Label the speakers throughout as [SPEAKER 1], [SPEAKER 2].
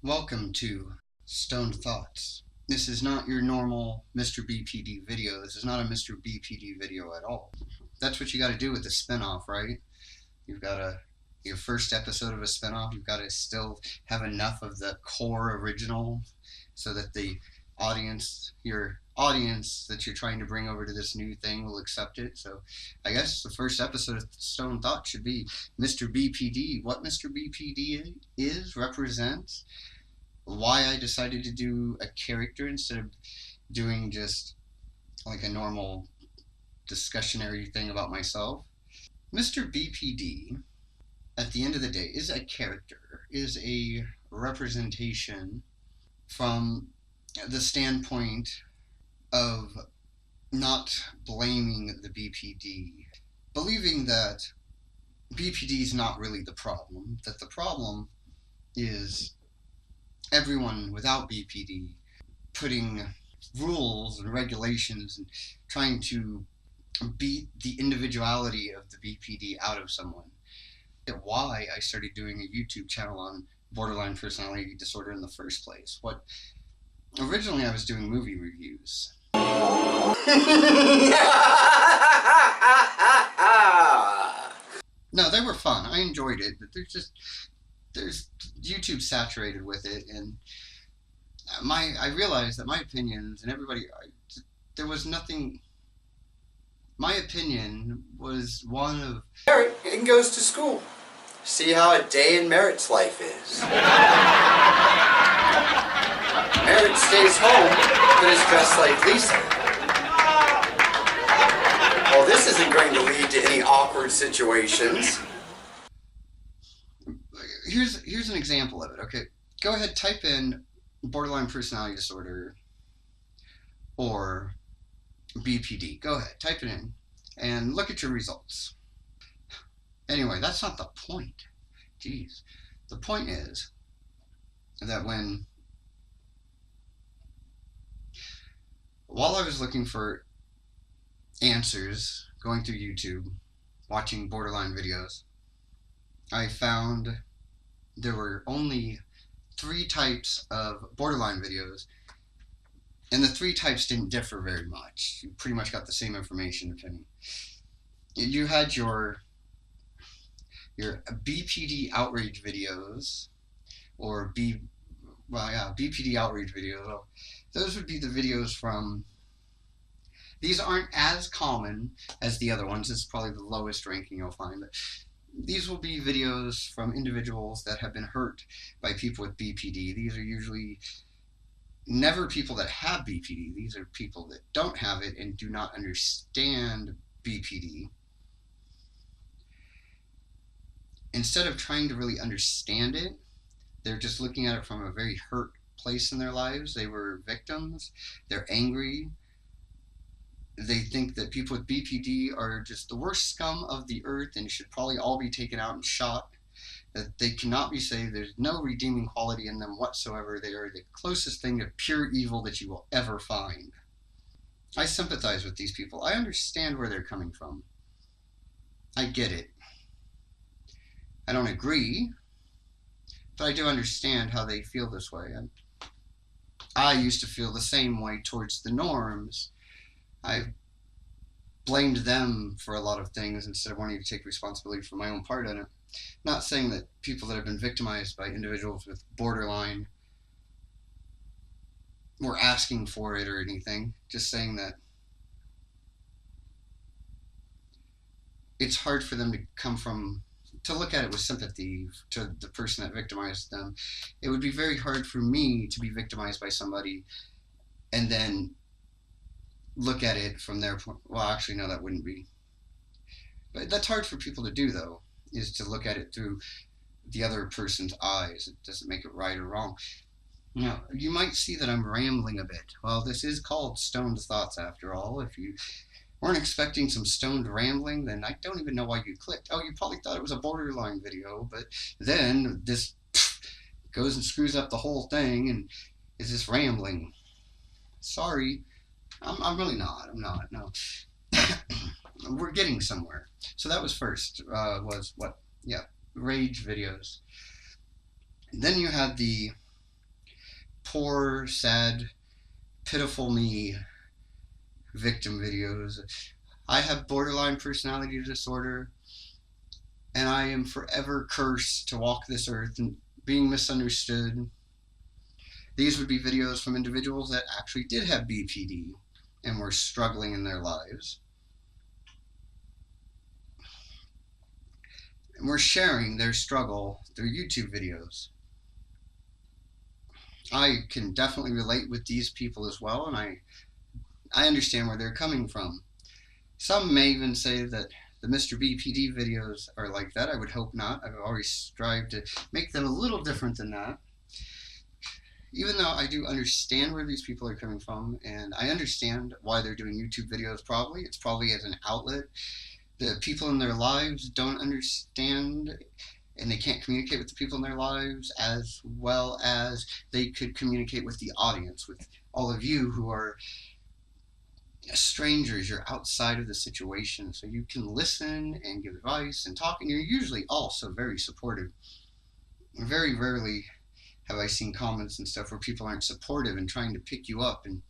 [SPEAKER 1] Welcome to Stoned Thoughts. This is not your normal MrBPD video. This is not a MrBPD video at all. That's what you got to do with the spinoff, right? You've got to, your first episode of a spinoff, you've got to still have enough of the core original so that the audience, your audience that you're trying to bring over to this new thing will accept it. So I guess the first episode of Stone Thought should be MrBPD. What MrBPD is, represents, why I decided to do a character instead of doing just like a normal discussionary thing about myself. MrBPD, at the end of the day, is a character, is a representation from the standpoint of not blaming the BPD, believing that BPD is not really the problem, that the problem is everyone without BPD putting rules and regulations and trying to beat the individuality of the BPD out of someone. Why I started doing a YouTube channel on borderline personality disorder in the first place. What originally I was doing movie reviews. No, they were fun. I enjoyed it, but there's YouTube saturated with it, and I realized that my opinions and everybody, there was nothing. My opinion was one of
[SPEAKER 2] Merritt and goes to school. See how a day in Merritt's life is. Merritt stays home, but is dressed like Lisa. Well, this isn't going to lead to any awkward situations.
[SPEAKER 1] Here's an example of it. Okay, go ahead, type in borderline personality disorder or BPD. Go ahead, type it in and look at your results. Anyway, that's not the point. Jeez. The point is that while I was looking for answers, going through YouTube, watching borderline videos, I found there were only 3 types of borderline videos, and the 3 types didn't differ very much. You pretty much got the same information, if any. You had your BPD outrage videos, or BPD outrage videos. Well, those would be the videos from. These aren't as common as the other ones. This is probably the lowest ranking you'll find. But these will be videos from individuals that have been hurt by people with BPD. These are usually never people that have BPD. These are people that don't have it and do not understand BPD. Instead of trying to really understand it, they're just looking at it from a very hurt place in their lives. They were victims. They're angry. They think that people with BPD are just the worst scum of the earth and should probably all be taken out and shot. That they cannot be saved. There's no redeeming quality in them whatsoever. They are the closest thing to pure evil that you will ever find. I sympathize with these people. I understand where they're coming from. I get it. I don't agree, but I do understand how they feel this way. I used to feel the same way towards the norms. I blamed them for a lot of things instead of wanting to take responsibility for my own part in it. Not saying that people that have been victimized by individuals with borderline were asking for it or anything. Just saying that it's hard for them to look at it with sympathy to the person that victimized them. It would be very hard for me to be victimized by somebody and then look at it from their point. Well, actually, no, that wouldn't be. But that's hard for people to do, though, is to look at it through the other person's eyes. It doesn't make it right or wrong. Now, you might see that I'm rambling a bit. Well, this is called Stoned Thoughts, after all. If you weren't expecting some stoned rambling, then I don't even know why you clicked. Oh, you probably thought it was a borderline video, but then this goes and screws up the whole thing and is just rambling. Sorry. I'm really not. I'm not. No. We're getting somewhere. So that was first. Was what? Yeah. Rage videos. Then you had the poor, sad, pitiful me victim videos. I have borderline personality disorder, and I am forever cursed to walk this earth and being misunderstood. These would be videos from individuals that actually did have BPD and were struggling in their lives. And were sharing their struggle through YouTube videos. I can definitely relate with these people as well, and I understand where they're coming from. Some may even say that the MrBPD videos are like that. I would hope not. I've always strived to make them a little different than that. Even though I do understand where these people are coming from, and I understand why they're doing YouTube videos probably. It's probably as an outlet. The people in their lives don't understand, and they can't communicate with the people in their lives as well as they could communicate with the audience, with all of you who are strangers. You're outside of the situation, so you can listen and give advice and talk, and you're usually also very supportive. Very rarely have I seen comments and stuff where people aren't supportive and trying to pick you up. And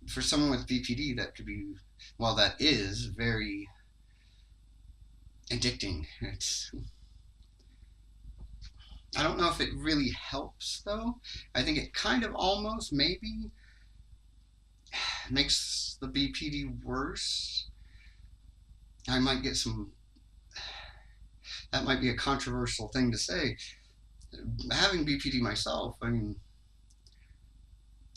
[SPEAKER 1] for someone with BPD, that could be, well, that is very addicting. I don't know if it really helps, though. I think it kind of almost maybe makes the BPD worse. I might get some, that might be a controversial thing to say. Having BPD myself, I mean,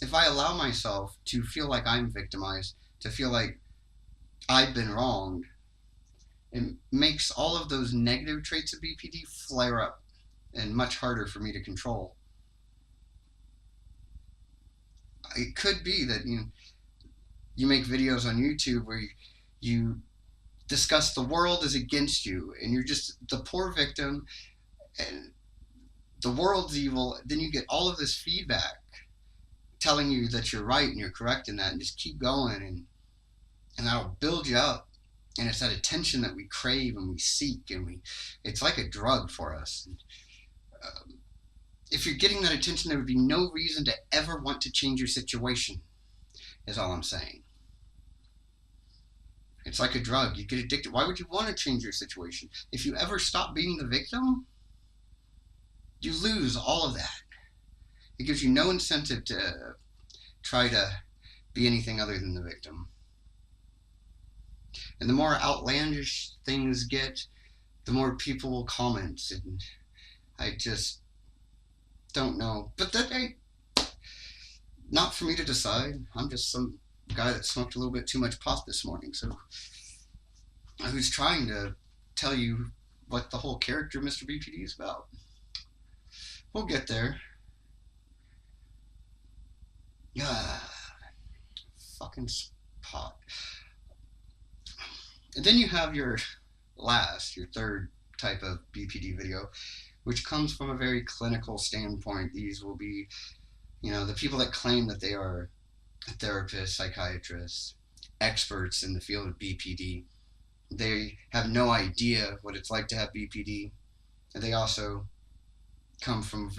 [SPEAKER 1] if I allow myself to feel like I'm victimized, to feel like I've been wronged, it makes all of those negative traits of BPD flare up and much harder for me to control. It could be that you make videos on YouTube where you discuss the world is against you and you're just the poor victim and the world's evil. Then you get all of this feedback telling you that you're right and you're correct in that, and just keep going, and that'll build you up. And it's that attention that we crave and we seek, and it's like a drug for us. If you're getting that attention, there would be no reason to ever want to change your situation, is all I'm saying. It's like a drug. You get addicted. Why would you want to change your situation? If you ever stop being the victim, you lose all of that. It gives you no incentive to try to be anything other than the victim. And the more outlandish things get, the more people will comment. And I just don't know. But that ain't not for me to decide. I'm just some guy that smoked a little bit too much pot this morning. So I was trying to tell you what the whole character of MrBPD is about. We'll get there. Fucking pot. And then you have your third type of BPD video, which comes from a very clinical standpoint. These will be, the people that claim that they are therapists, psychiatrists, experts in the field of BPD. They have no idea what it's like to have BPD. And they also come from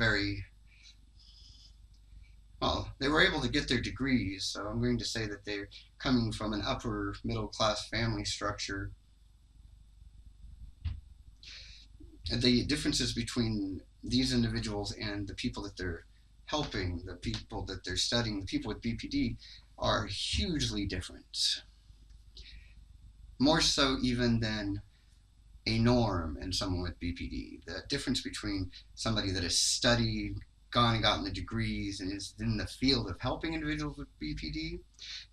[SPEAKER 1] they were able to get their degrees, so I'm going to say that they're coming from an upper middle class family structure. And the differences between these individuals and the people that they're helping, the people that they're studying, the people with BPD, are hugely different. More so even than a norm and someone with BPD. The difference between somebody that has studied, gone and gotten the degrees, and is in the field of helping individuals with BPD,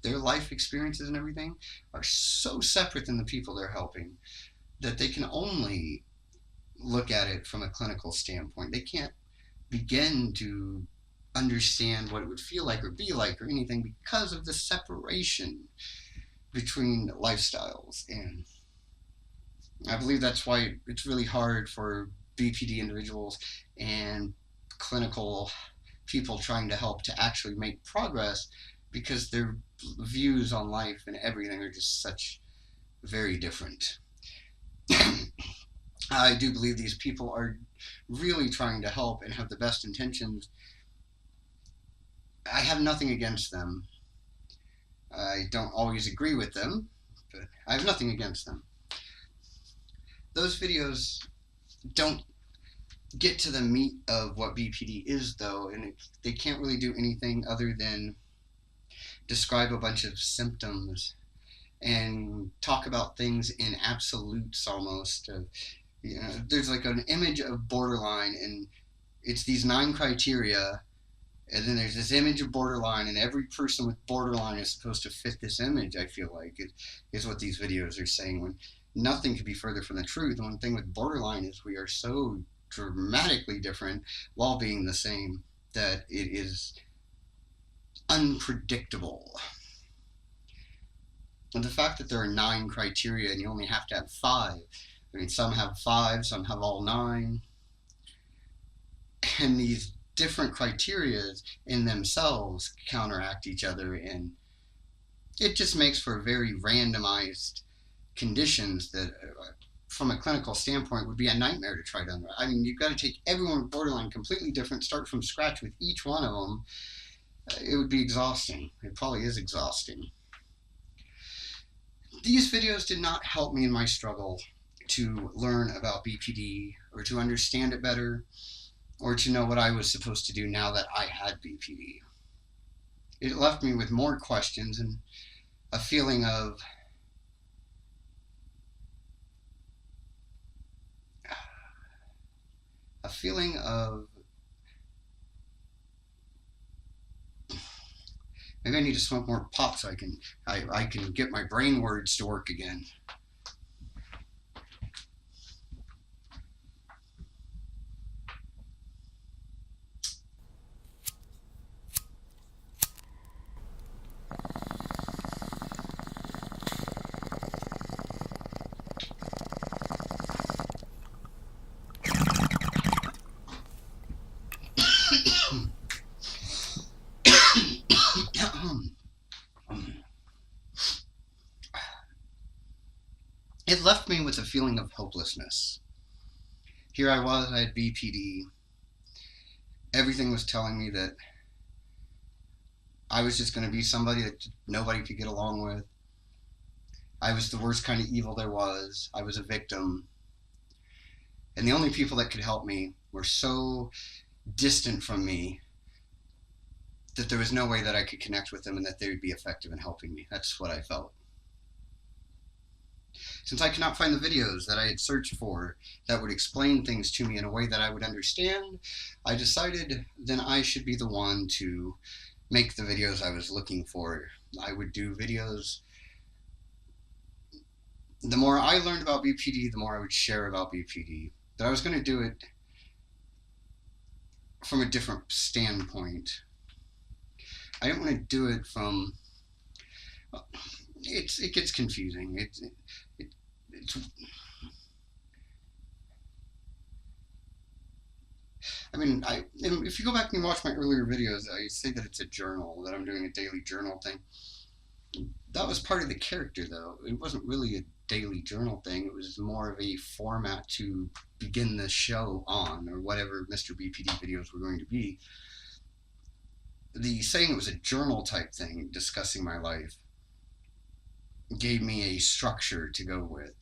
[SPEAKER 1] their life experiences and everything are so separate than the people they're helping that they can only look at it from a clinical standpoint. They can't begin to understand what it would feel like or be like or anything because of the separation between lifestyles. And I believe that's why it's really hard for BPD individuals and clinical people trying to help to actually make progress, because their views on life and everything are just such very different. I do believe these people are really trying to help and have the best intentions, I have nothing against them. I don't always agree with them, but I have nothing against them. Those videos don't get to the meat of what BPD is, though, and they can't really do anything other than describe a bunch of symptoms and talk about things in absolutes almost. There's like an image of borderline, and it's these 9 criteria, and then there's this image of borderline, and every person with borderline is supposed to fit this image. I feel like it is what these videos are saying, when nothing could be further from the truth. One thing with borderline is we are so dramatically different while being the same that it is unpredictable. And the fact that there are 9 criteria and you only have to have 5, I mean, some have 5, some have all 9, and these different criteria in themselves counteract each other, and it just makes for very randomized conditions that, from a clinical standpoint, would be a nightmare to try to. I mean, you've got to take everyone with borderline completely different, start from scratch with each one of them. It would be exhausting. It probably is exhausting. These videos did not help me in my struggle to learn about BPD or to understand it better or to know what I was supposed to do now that I had BPD. It left me with more questions and a feeling of maybe I need to smoke more pot so I can get my brain words to work again. It left me with a feeling of hopelessness. Here I was, I had BPD. Everything was telling me that I was just going to be somebody that nobody could get along with. I was the worst kind of evil there was. I was a victim. And the only people that could help me were so distant from me that there was no way that I could connect with them and that they would be effective in helping me. That's what I felt. Since I could not find the videos that I had searched for that would explain things to me in a way that I would understand, I decided then I should be the one to make the videos I was looking for. I would do videos. The more I learned about BPD, the more I would share about BPD. But I was going to do it from a different standpoint. I didn't want to do it from. It gets confusing. It's I mean, if you go back and watch my earlier videos, I say that it's a journal, that I'm doing a daily journal thing. That was part of the character, though. It wasn't really a daily journal thing. It was more of a format to begin the show on, or whatever MrBPD videos were going to be. The saying it was a journal type thing, discussing my life, gave me a structure to go with.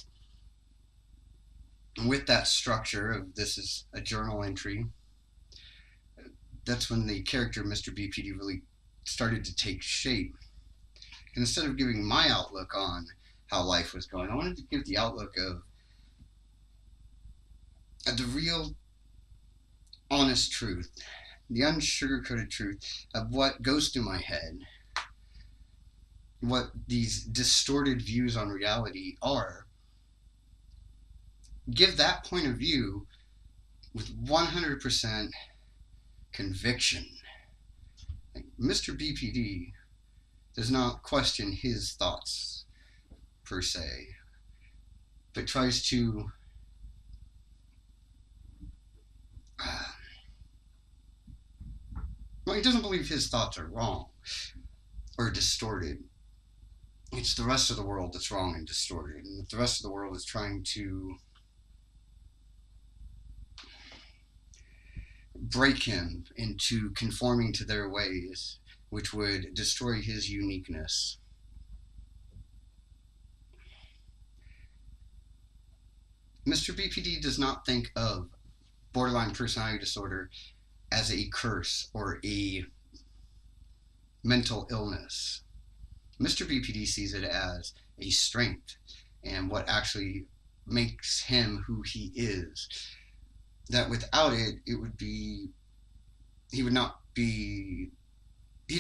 [SPEAKER 1] And with that structure of this is a journal entry, that's when the character MrBPD really started to take shape. And instead of giving my outlook on how life was going, I wanted to give the outlook of the real, honest truth, the unsugar-coated truth of what goes through my head, what these distorted views on reality are. Give that point of view with 100% conviction. Like, MrBPD does not question his thoughts per se, but tries to well, he doesn't believe his thoughts are wrong or distorted. It's the rest of the world that's wrong and distorted, and the rest of the world is trying to break him into conforming to their ways, which would destroy his uniqueness. MrBPD does not think of borderline personality disorder as a curse or a mental illness. MrBPD sees it as a strength and what actually makes him who he is. That without it, he'd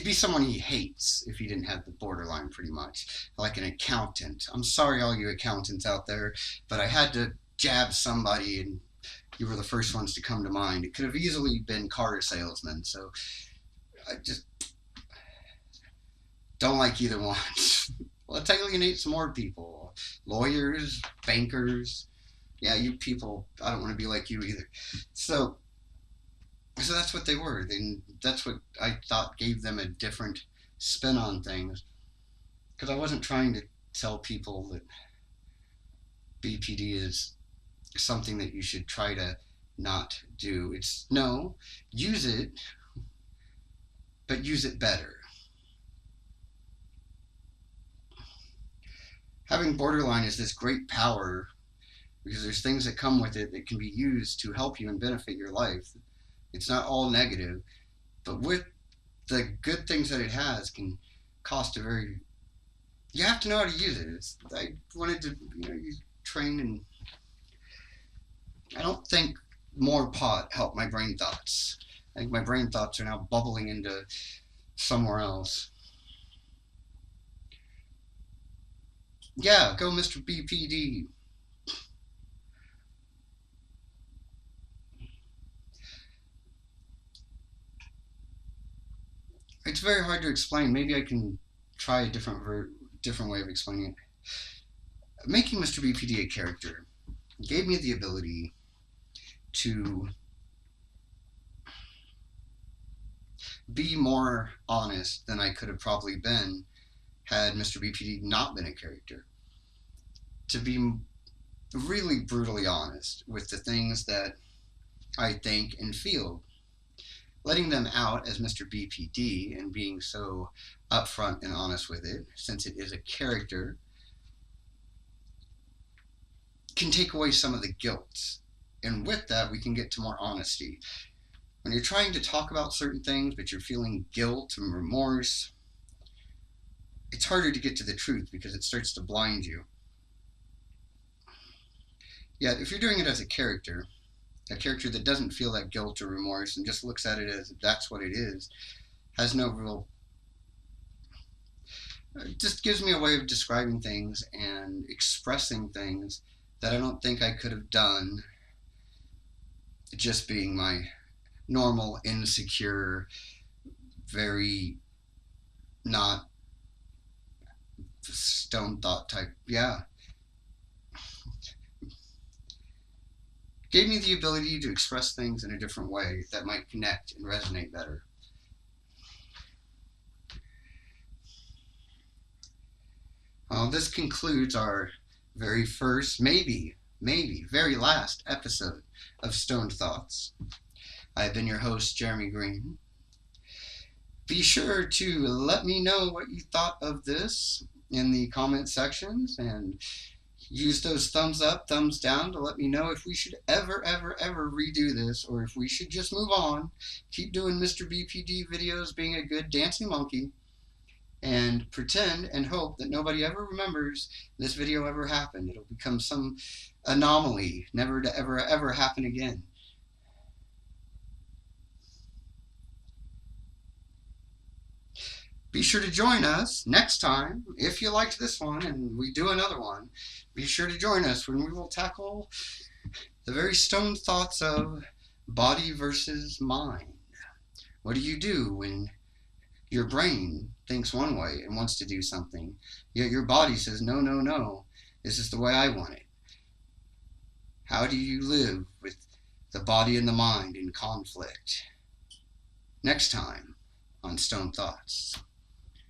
[SPEAKER 1] be someone he hates if he didn't have the borderline, pretty much. Like an accountant. I'm sorry, all you accountants out there, but I had to jab somebody and you were the first ones to come to mind. It could have easily been car salesmen, so I just don't like either one. Well, I'll alienate some more people. Lawyers, bankers. Yeah, you people, I don't want to be like you either. So that's what they were. That's what I thought gave them a different spin on things. Because I wasn't trying to tell people that BPD is something that you should try to not do. It's, no, use it, but use it better. Having borderline is this great power because there's things that come with it that can be used to help you and benefit your life. It's not all negative, but with the good things that it has can cost a very... You have to know how to use it. I wanted to, you train, and I don't think more pot helped my brain thoughts. I think my brain thoughts are now bubbling into somewhere else. Yeah, go MrBPD. It's very hard to explain. Maybe I can try a different way of explaining it. Making MrBPD a character gave me the ability to be more honest than I could have probably been had MrBPD not been a character. To be really brutally honest with the things that I think and feel. Letting them out as MrBPD and being so upfront and honest with it, since it is a character, can take away some of the guilt. And with that, we can get to more honesty. When you're trying to talk about certain things, but you're feeling guilt and remorse, it's harder to get to the truth because it starts to blind you. Yet, if you're doing it as a character that doesn't feel that guilt or remorse and just looks at it as that's what it is, has no real... It just gives me a way of describing things and expressing things that I don't think I could have done just being my normal, insecure, very not stone thought type. Yeah. Gave me the ability to express things in a different way that might connect and resonate better. This concludes our very first, maybe very last episode of Stoned Thoughts. I've been your host, Jeremy Green. Be sure to let me know what you thought of this in the comment sections, and use those thumbs up, thumbs down to let me know if we should ever redo this, or if we should just move on, keep doing MrBPD videos, being a good dancing monkey, and pretend and hope that nobody ever remembers this video ever happened. It'll become some anomaly, never to ever happen again. Be sure to join us next time, if you liked this one and we do another one. Be sure to join us when we will tackle the very stoned thoughts of body versus mind. What do you do when your brain thinks one way and wants to do something, yet your body says, no, no, no, this is the way I want it? How do you live with the body and the mind in conflict? Next time on Stoned Thoughts.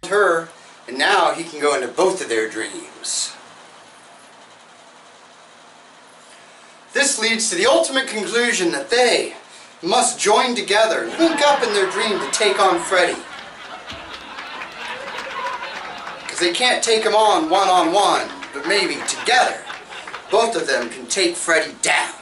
[SPEAKER 2] Her, and now he can go into both of their dreams. This leads to the ultimate conclusion that they must join together, link up in their dream to take on Freddy. 'Cause they can't take him on one-on-one, but maybe together, both of them can take Freddy down.